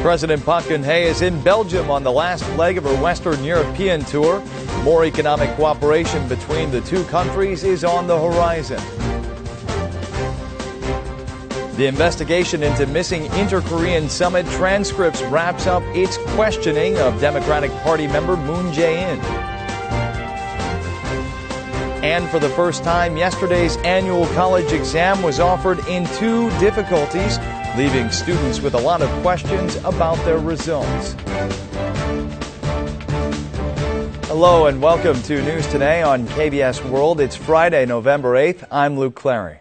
President Park Geun-hye is in Belgium on the last leg of her Western European tour. More economic cooperation between the two countries is on the horizon. The investigation into missing inter-Korean summit transcripts wraps up its questioning of Democratic Party member Moon Jae-in. And for the first time, yesterday's annual college exam was offered in two difficulties, leaving students with a lot of questions about their results. Hello and welcome to News Today on KBS World. It's Friday, November 8th. I'm Luke Clary.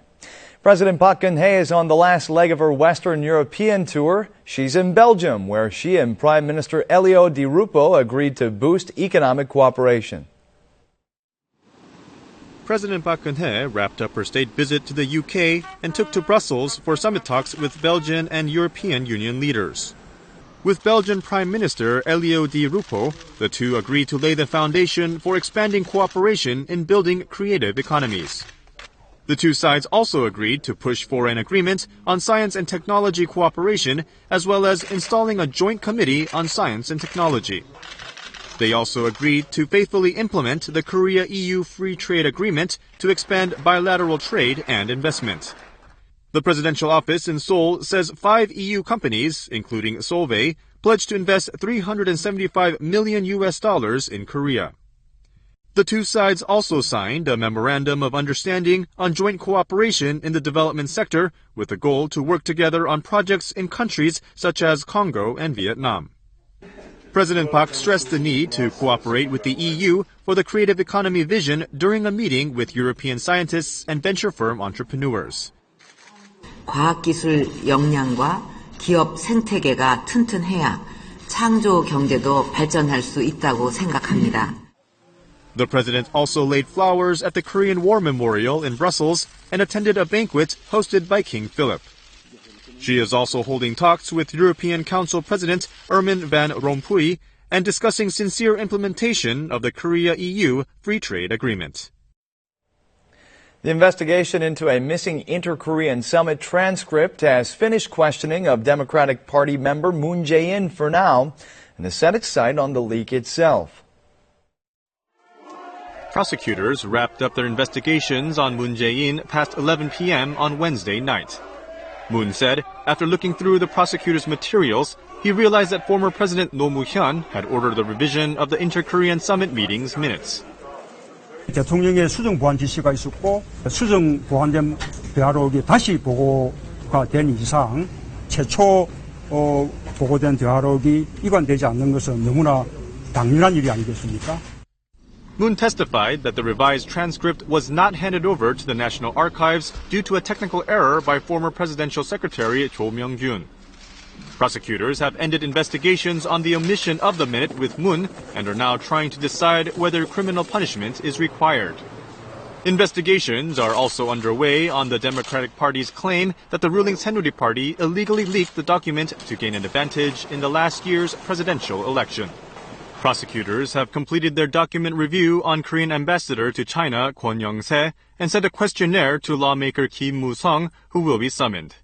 President Park Geun-hye is on the last leg of her Western European tour. She's in Belgium, where she and Prime Minister Elio Di Rupo agreed to boost economic cooperation. President Park Geun-hye wrapped up her state visit to the UK and took to Brussels for summit talks with Belgian and European Union leaders. With Belgian Prime Minister Elio Di Rupo, the two agreed to lay the foundation for expanding cooperation in building creative economies. The two sides also agreed to push for an agreement on science and technology cooperation, as well as installing a joint committee on science and technology. They also agreed to faithfully implement the Korea-EU Free Trade Agreement to expand bilateral trade and investment. The presidential office in Seoul says 5 EU companies, including Solvay, pledged to invest $375 million in Korea. The two sides also signed a memorandum of understanding on joint cooperation in the development sector with the goal to work together on projects in countries such as Congo and Vietnam. President Park stressed the need to cooperate with the EU for the creative economy vision during a meeting with European scientists and venture firm entrepreneurs. 과학기술 역량과 기업 생태계가 튼튼해야 창조 경제도 발전할 수 있다고 생각합니다. The president also laid flowers at the Korean War Memorial in Brussels and attended a banquet hosted by King Philip. She is also holding talks with European Council President Herman Van Rompuy and discussing sincere implementation of the Korea-EU Free Trade Agreement. The investigation into a missing inter-Korean summit transcript has finished questioning of Democratic Party member Moon Jae-in for now, and has set its sight on the leak itself. Prosecutors wrapped up their investigations on Moon Jae-in past 11 p.m. on Wednesday night. Moon said after looking through the prosecutor's materials, he realized that former President Roh Moo-hyun had ordered the revision of the inter-Korean summit meeting's minutes. 대통령의 수정 보완 지시가 있었고 수정 보완된 대화록이 다시 보고가 된 이상 최초 보고된 대화록이 이관되지 않는 것은 너무나 당연한 일이 아니겠습니까? Moon testified that the revised transcript was not handed over to the National Archives due to a technical error by former Presidential Secretary Cho Myong-kyun. Prosecutors have ended investigations on the omission of the minute with Moon and are now trying to decide whether criminal punishment is required. Investigations are also underway on the Democratic Party's claim that the ruling Saenuri Party illegally leaked the document to gain an advantage in the last year's presidential election. Prosecutors have completed their document review on Korean ambassador to China, Kwon Young-se, and sent a questionnaire to lawmaker Kim Moo-sung, who will be summoned.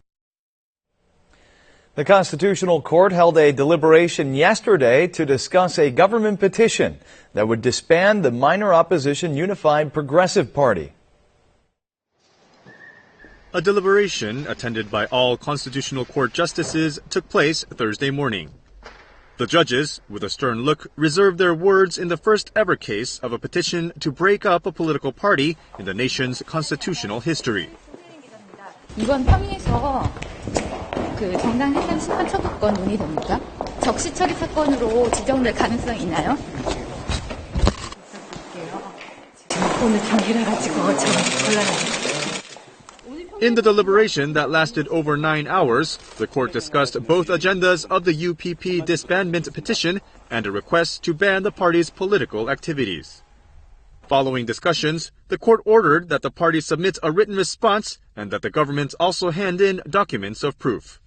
The Constitutional Court held a deliberation yesterday to discuss a government petition that would disband the minor opposition Unified Progressive Party. A deliberation attended by all Constitutional Court justices took place Thursday morning. The judges, with a stern look, reserved their words in the first ever case of a petition to break up a political party in the nation's constitutional history. 이번 평에서 정당 해산 심판 처분권 논의됩니까? 적시 처리 사건으로 지정될 가능성이 있나요? 오늘 경기를 가지고 참 곤란합니다. In the deliberation that lasted over 9 hours, the court discussed both agendas of the UPP disbandment petition and a request to ban the party's political activities. Following discussions, the court ordered that the party submit a written response and that the government also hand in documents of proof.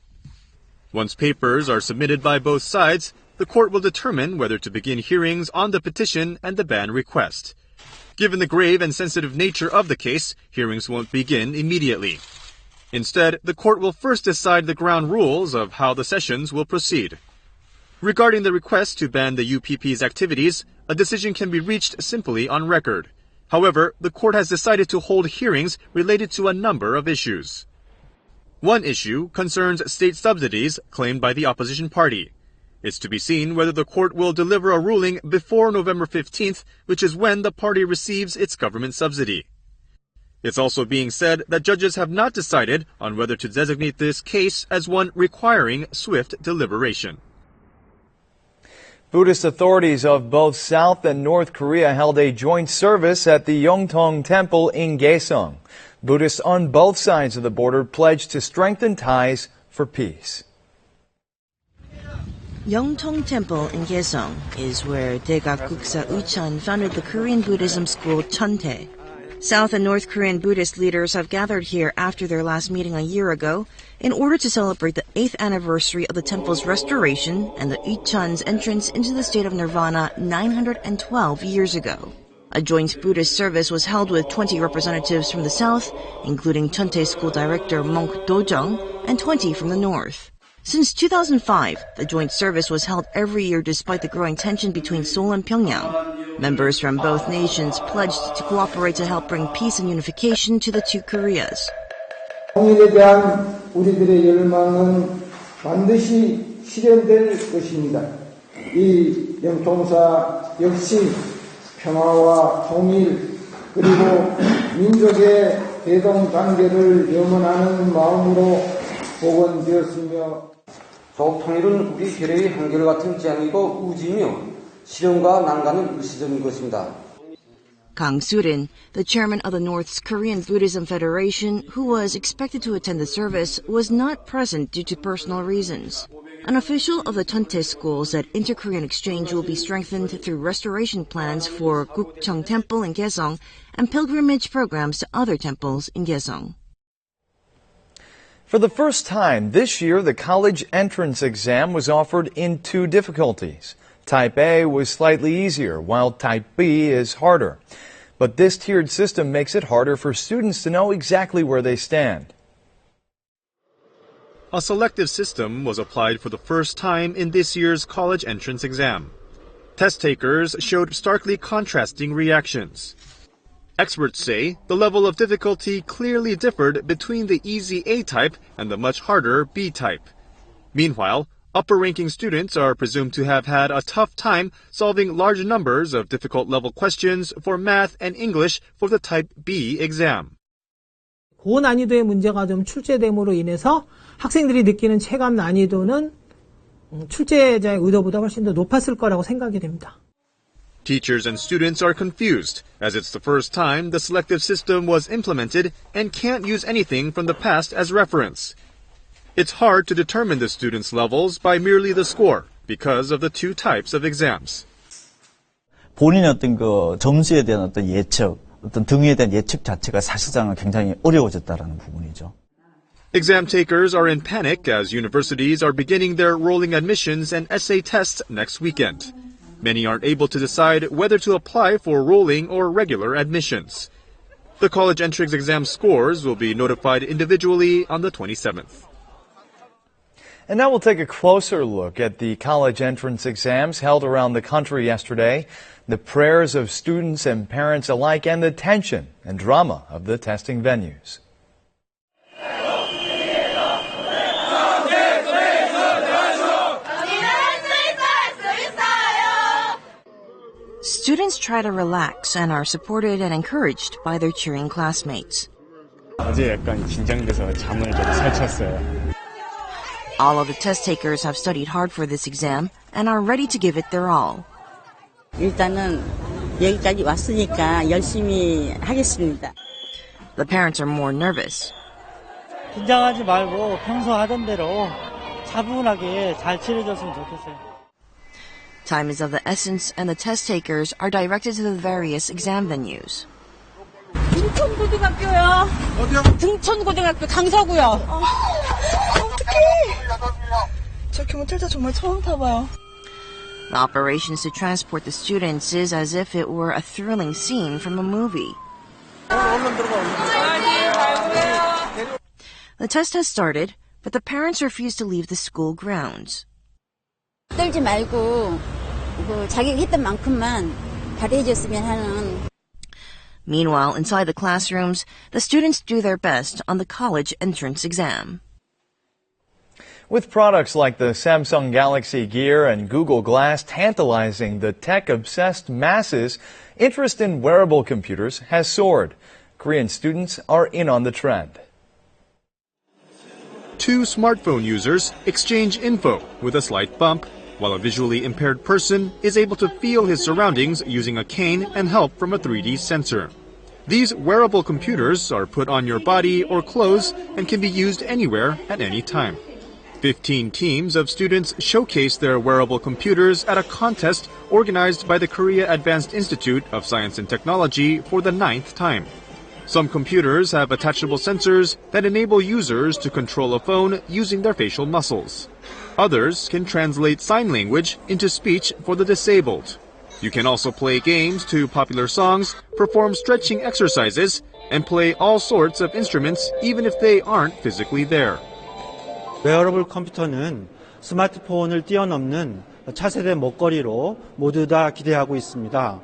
Once papers are submitted by both sides, the court will determine whether to begin hearings on the petition and the ban request. Given the grave and sensitive nature of the case, hearings won't begin immediately. Instead, the court will first decide the ground rules of how the sessions will proceed. Regarding the request to ban the UPP's activities, a decision can be reached simply on record. However, the court has decided to hold hearings related to a number of issues. One issue concerns state subsidies claimed by the opposition party. It's to be seen whether the court will deliver a ruling before November 15th, which is when the party receives its government subsidy. It's also being said that judges have not decided on whether to designate this case as one requiring swift deliberation. Buddhist authorities of both South and North Korea held a joint service at the Yeongtong Temple in Gaesong. Buddhists on both sides of the border pledged to strengthen ties for peace. Yeongtong Temple in Gaesong is where Daegak Guksa Uchan founded the Korean Buddhism school Cheontae. South and North Korean Buddhist leaders have gathered here after their last meeting a year ago in order to celebrate the 8th anniversary of the temple's restoration and the Uchan's entrance into the state of nirvana 912 years ago. A joint Buddhist service was held with 20 representatives from the south, including Cheontae School Director Monk Do-jung, and 20 from the north. Since 2005, the joint service was held every year despite the growing tension between Seoul and Pyongyang. Members from both nations pledged to cooperate to help bring peace and unification to the two Koreas. 통일에 대한 우리들의 열망은 반드시 실현될 것입니다. 이 영통사 역시 평화와 통일 그리고 민족의 대동단계를 염원하는 마음으로 복원되었으며 조국 통일은 우리 결의의 한결같은 지향이고 우지이며 실현과 난관은 일시적인 것입니다. Kang Soo-rin, the chairman of the North Korean Buddhism Federation, who was expected to attend the service, was not present due to personal reasons. An official of the Cheontae school said inter-Korean exchange will be strengthened through restoration plans for Gukcheong Temple in Gaesong and pilgrimage programs to other temples in Gaesong. For the first time this year, the college entrance exam was offered in two difficulties. Type A was slightly easier, while Type B is harder. But this tiered system makes it harder for students to know exactly where they stand. A selective system was applied for the first time in this year's college entrance exam. Test takers showed starkly contrasting reactions. Experts say the level of difficulty clearly differed between the easy A type and the much harder B type. Meanwhile, upper-ranking students are presumed to have had a tough time solving large numbers of difficult level questions for math and English for the Type B exam. 고난이도의 문제가 좀 출제됨으로 인해서 학생들이 느끼는 체감 난이도는 출제자의 의도보다 훨씬 더 높았을 거라고 생각이 됩니다. Teachers and students are confused, as it's the first time the selective system was implemented and can't use anything from the past as reference. It's hard to determine the students' levels by merely the score because of the two types of exams. 본인의 어떤 그 점수에 대한 어떤 예측, 어떤 등위에 대한 예측 자체가 사실상은 굉장히 어려워졌다라는 부분이죠. Exam takers are in panic as universities are beginning their rolling admissions and essay tests next weekend. Many aren't able to decide whether to apply for rolling or regular admissions. The college entrance exam scores will be notified individually on the 27th. And now we'll take a closer look at the college entrance exams held around the country yesterday, the prayers of students and parents alike, and the tension and drama of the testing venues. Students try to relax and are supported and encouraged by their cheering classmates. 어제 약간 긴장돼서 잠을 좀 설쳤어요. All of the test takers have studied hard for this exam and are ready to give it their all. 일단은 여기까지 왔으니까 열심히 하겠습니다. The parents are more nervous. 긴장하지 말고 평소 하던 대로 차분하게 잘 치러졌으면 좋겠어요. Time is of the essence, and the test takers are directed to the various exam venues. 등천고등학교요. 어디요? 등천고등학교 강서구요. 어떡해. 저 교문틀자 정말 처음 타봐요. The operations to transport the students is as if it were a thrilling scene from a movie. The test has started, but the parents refuse to leave the school grounds. 떨지 말고 자기가 했던 만큼만 발휘해줬으면 하는. Meanwhile, inside the classrooms, the students do their best on the college entrance exam. With products like the Samsung Galaxy Gear and Google Glass tantalizing the tech-obsessed masses, interest in wearable computers has soared. Korean students are in on the trend. Two smartphone users exchange info with a slight bump, while a visually impaired person is able to feel his surroundings using a cane and help from a 3D sensor. These wearable computers are put on your body or clothes and can be used anywhere at any time. 15 teams of students showcase their wearable computers at a contest organized by the Korea Advanced Institute of Science and Technology for the 9th time. Some computers have attachable sensors that enable users to control a phone using their facial muscles. Others can translate sign language into speech for the disabled. You can also play games to popular songs, perform stretching exercises, and play all sorts of instruments even if they aren't physically there. 웨어러블 컴퓨터는 스마트폰을 뛰어넘는 차세대 먹거리로 모두 다 기대하고 있습니다.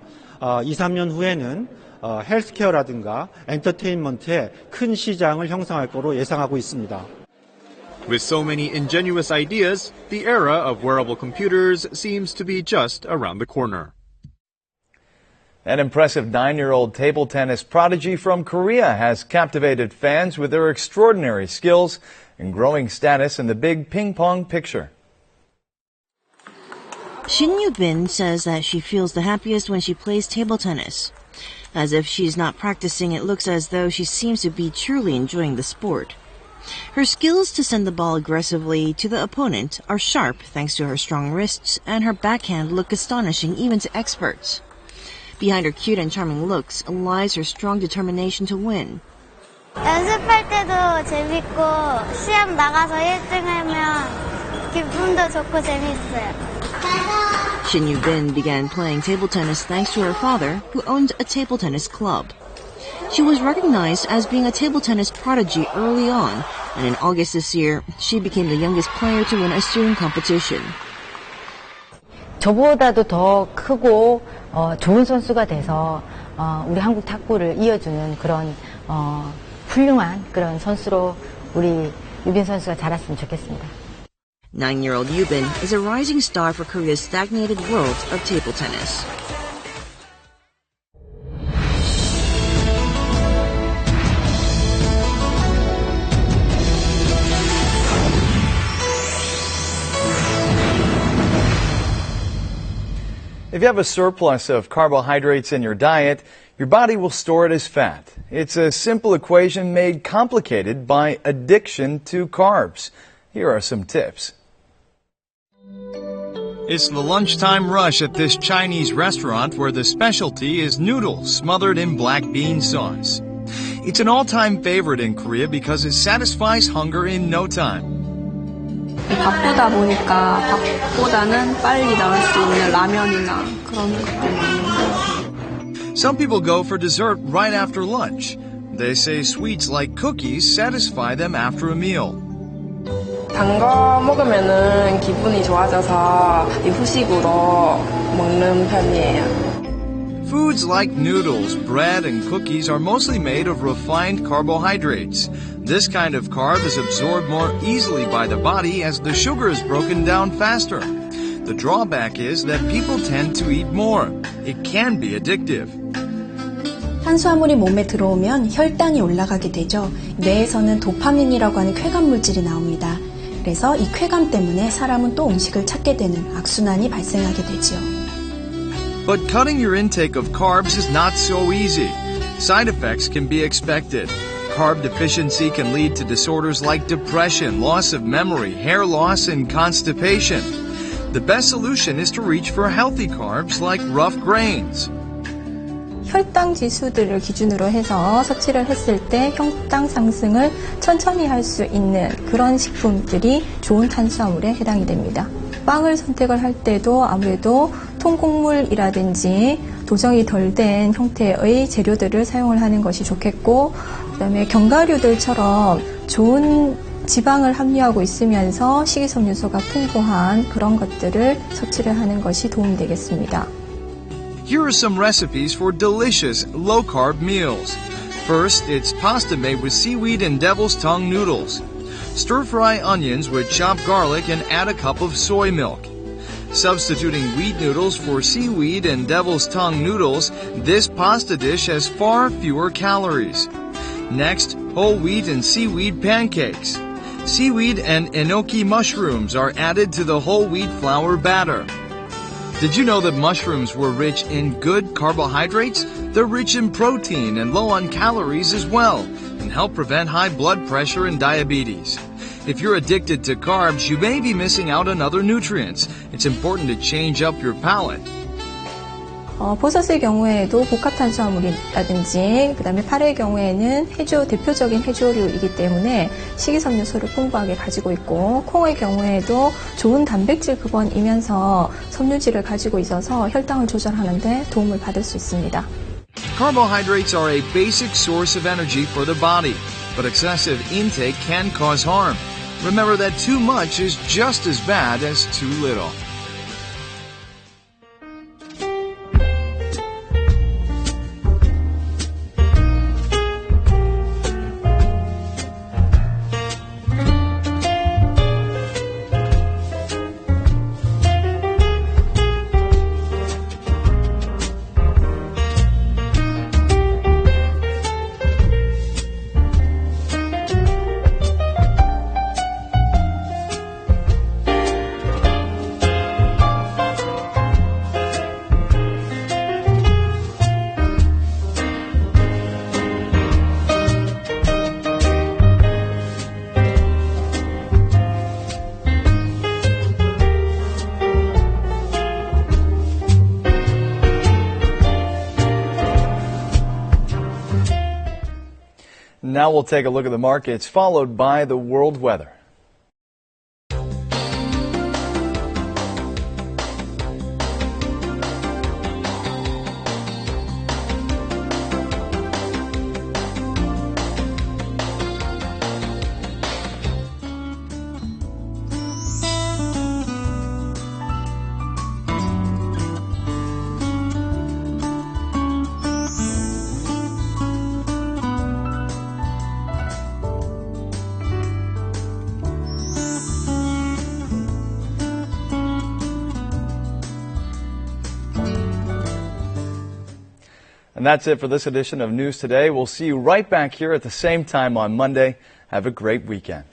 2, 3년 후에는 헬스케어라든가 엔터테인먼트에 큰 시장을 형성할 거로 예상하고 있습니다. With so many ingenuous ideas, the era of wearable computers seems to be just around the corner. An impressive 9-year-old table tennis prodigy from Korea has captivated fans with her extraordinary skills and growing status in the big ping-pong picture. Shin Yu-bin says that she feels the happiest when she plays table tennis. As if she's not practicing, it looks as though she seems to be truly enjoying the sport. Her skills to send the ball aggressively to the opponent are sharp thanks to her strong wrists, and her backhand look astonishing even to experts. Behind her cute and charming looks lies her strong determination to win. 연습할 때도 재밌고 시합 나가서 1등하면 기분도 좋고 재밌어요. Shin Yu-bin began playing table tennis thanks to her father, who owned a table tennis club. She was recognized as being a table tennis prodigy early on, and in August this year, she became the youngest player to win a student competition. 저보다도 더 크고 좋은 선수가 돼서 우리 한국 탁구를 이어주는 그런 훌륭한 그런 선수로 우리 유빈 선수가 자랐으면 좋겠습니다. 9-year-old Yu-bin is a rising star for Korea's stagnated world of table tennis. If you have a surplus of carbohydrates in your diet, your body will store it as fat. It's a simple equation made complicated by addiction to carbs. Here are some tips. It's the lunchtime rush at this Chinese restaurant where the specialty is noodles smothered in black bean sauce. It's an all-time favorite in Korea because it satisfies hunger in no time. 바쁘다 보니까 밥보다는 빨리 나올 수 있는 라면이나 그런 것들 먹는데. Some people go for dessert right after lunch. They say sweets like cookies satisfy them after a meal. 단 거 먹으면은 기분이 좋아져서 후식으로 먹는 편이에요. Foods like noodles, bread, and cookies are mostly made of refined carbohydrates. This kind of carb is absorbed more easily by the body as the sugar is broken down faster. The drawback is that people tend to eat more. It can be addictive. 탄수화물이 몸에 들어오면 혈당이 올라가게 되죠. 뇌에서는 도파민이라고 하는 쾌감 물질이 나옵니다. 그래서 이 쾌감 때문에 사람은 또 음식을 찾게 되는 악순환이 발생하게 되지요. But cutting your intake of carbs is not so easy. Side effects can be expected. Carb deficiency can lead to disorders like depression, loss of memory, hair loss, and constipation. The best solution is to reach for healthy carbs like rough grains. 혈당 지수들을 기준으로 해서 섭취를 했을 때 혈당 상승을 천천히 할 수 있는 그런 식품들이 좋은 탄수화물에 해당이 됩니다. 빵을 선택을 할 때도 아무래도 통곡물이라든지 도정이 덜 된 형태의 재료들을 사용을 하는 것이 좋겠고, 그다음에 견과류들처럼 좋은 지방을 함유하고 있으면서 식이섬유소가 풍부한 그런 것들을 섭취를 하는 것이 도움이 되겠습니다. Here are some recipes for delicious low-carb meals. First, it's pasta made with seaweed and devil's tongue noodles. Stir-fry onions with chopped garlic and add a cup of soy milk. Substituting wheat noodles for seaweed and devil's tongue noodles, this pasta dish has far fewer calories. Next, whole wheat and seaweed pancakes. Seaweed and enoki mushrooms are added to the whole wheat flour batter. Did you know that mushrooms were rich in good carbohydrates? They're rich in protein and low on calories as well, and help prevent high blood pressure and diabetes. If you're addicted to carbs, you may be missing out on other nutrients. It's important to change up your palate. 버섯의 경우에도 복합탄수화물이라든지 그다음에 파의 경우에는 대표적인 해조류이기 때문에 식이섬유소를 풍부하게 가지고 있고, 콩의 경우에도 좋은 단백질 급원이면서 섬유질을 가지고 있어서 혈당을 조절하는 데 도움을 받을 수 있습니다. Carbohydrates are a basic source of energy for the body, but excessive intake can cause harm. Remember that too much is just as bad as too little. Now we'll take a look at the markets, followed by the world weather. And that's it for this edition of News Today. We'll see you right back here at the same time on Monday. Have a great weekend.